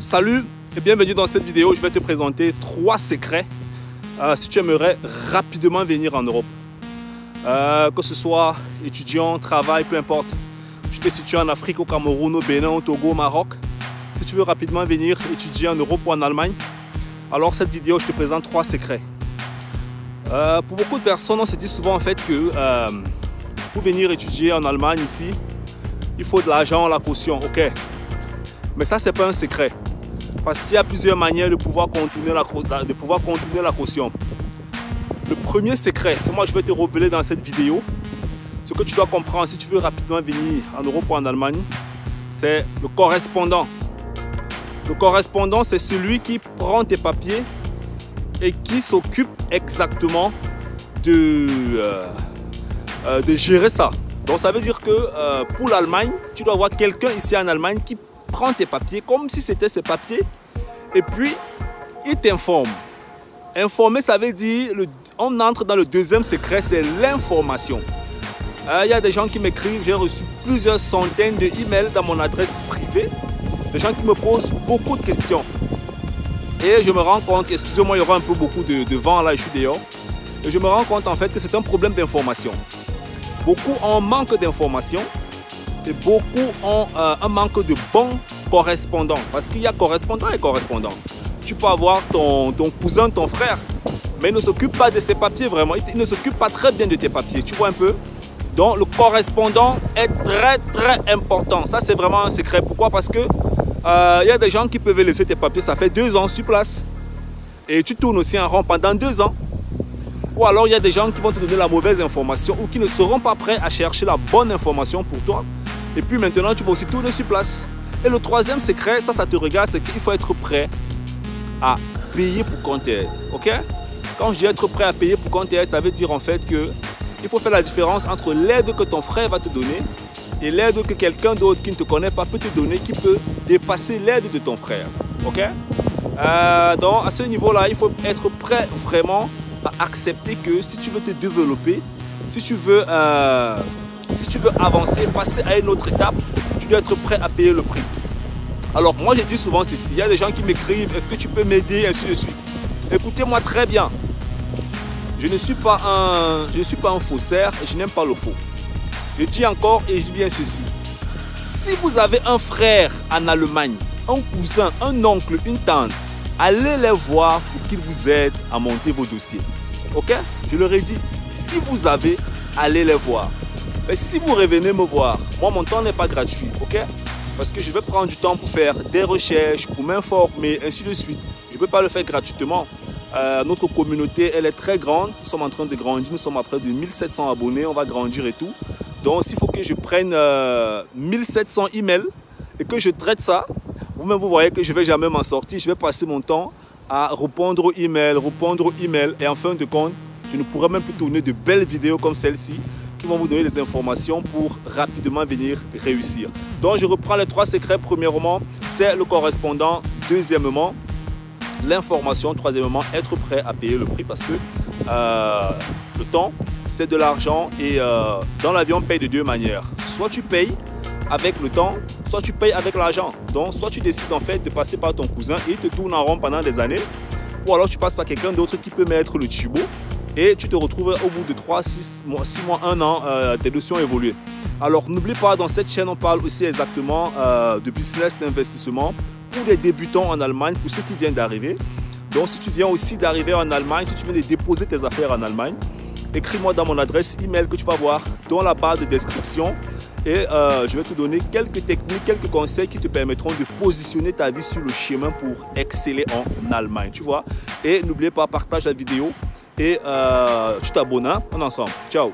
Salut et bienvenue dans cette vidéo. Je vais te présenter 3 secrets si tu aimerais rapidement venir en Europe. Que ce soit étudiant, travail, peu importe. Tu te situes en Afrique, au Cameroun, au Bénin, au Togo, au Maroc. Si tu veux rapidement venir étudier en Europe ou en Allemagne, alors cette vidéo, je te présente 3 secrets. Pour beaucoup de personnes, on se dit souvent en fait que pour venir étudier en Allemagne ici, il faut de l'argent, la caution, ok. Mais ça, c'est pas un secret. Parce qu'il y a plusieurs manières de pouvoir contourner la caution. Le premier secret que moi je vais te révéler dans cette vidéo, ce que tu dois comprendre si tu veux rapidement venir en Europe ou en Allemagne, c'est le correspondant. Le correspondant, c'est celui qui prend tes papiers et qui s'occupe exactement de gérer ça. Donc ça veut dire que pour l'Allemagne, tu dois avoir quelqu'un ici en Allemagne qui prend tes papiers comme si c'était ses papiers et puis il t'informe. Informer, ça veut dire, on entre dans le deuxième secret, c'est l'information. Il y a des gens qui m'écrivent, j'ai reçu plusieurs centaines de emails dans mon adresse privée, des gens qui me posent beaucoup de questions. Et je me rends compte, excusez-moi, il y aura un peu beaucoup de vent là, je suis dehors. Et je me rends compte en fait que c'est un problème d'information. Beaucoup ont un manque d'information et beaucoup ont un manque de bons correspondants. Parce qu'il y a correspondant et correspondant. Tu peux avoir ton cousin, ton frère, mais il ne s'occupe pas de ses papiers vraiment. Il ne s'occupe pas très bien de tes papiers. Tu vois un peu? Donc le correspondant est très important. Ça c'est vraiment un secret. Pourquoi? Parce que il y a des gens qui peuvent laisser tes papiers. Ça fait 2 ans sur place. Et tu tournes aussi en rond pendant 2 ans. Ou alors il y a des gens qui vont te donner la mauvaise information ou qui ne seront pas prêts à chercher la bonne information pour toi. Et puis maintenant, tu vas aussi tourner sur place. Et le troisième secret, ça te regarde, c'est qu'il faut être prêt à payer pour compte et aide. Ok? Quand je dis être prêt à payer pour compte et aide, ça veut dire en fait que il faut faire la différence entre l'aide que ton frère va te donner et l'aide que quelqu'un d'autre qui ne te connaît pas peut te donner, qui peut dépasser l'aide de ton frère. Ok? Donc à ce niveau-là, il faut être prêt vraiment à accepter que si tu veux te développer, si tu veux avancer, passer à une autre étape, tu dois être prêt à payer le prix. Alors moi je dis souvent ceci, il y a des gens qui m'écrivent, est-ce que tu peux m'aider, ainsi de suite. Écoutez-moi très bien, je ne suis pas un faussaire et je n'aime pas le faux. Je dis encore et je dis bien ceci, si vous avez un frère en Allemagne, un cousin, un oncle, une tante, allez les voir pour qu'ils vous aident à monter vos dossiers. Ok? Je leur ai dit, si vous avez, allez les voir. Mais si vous revenez me voir, moi mon temps n'est pas gratuit, ok? Parce que je vais prendre du temps pour faire des recherches, pour m'informer, ainsi de suite. Je ne peux pas le faire gratuitement. Notre communauté, elle est très grande. Nous sommes en train de grandir. Nous sommes à près de 1700 abonnés. On va grandir et tout. Donc, s'il faut que je prenne 1700 emails et que je traite ça, vous-même, vous voyez que je ne vais jamais m'en sortir. Je vais passer mon temps à répondre aux emails. Et en fin de compte, je ne pourrai même plus tourner de belles vidéos comme celle-ci qui vont vous donner des informations pour rapidement venir réussir. Donc, je reprends les 3 secrets. Premièrement, c'est le correspondant. Deuxièmement, l'information. Troisièmement, être prêt à payer le prix parce que le temps, c'est de l'argent et dans l'avion, on paye de 2 manières. Soit tu payes avec le temps, soit tu payes avec l'argent. Donc, soit tu décides en fait de passer par ton cousin et il te tourne en rond pendant des années, ou alors tu passes par quelqu'un d'autre qui peut mettre le turbo et tu te retrouves au bout de 3, 6 mois, 1 an, tes notions évoluent. Alors, n'oublie pas, dans cette chaîne, on parle aussi exactement de business, d'investissement pour les débutants en Allemagne, pour ceux qui viennent d'arriver. Donc, si tu viens aussi d'arriver en Allemagne, si tu viens de déposer tes affaires en Allemagne, écris-moi dans mon adresse email que tu vas voir dans la barre de description et je vais te donner quelques techniques, quelques conseils qui te permettront de positionner ta vie sur le chemin pour exceller en Allemagne, tu vois. Et n'oubliez pas, partage la vidéo et tu t'abonnes, hein? On est ensemble. Ciao!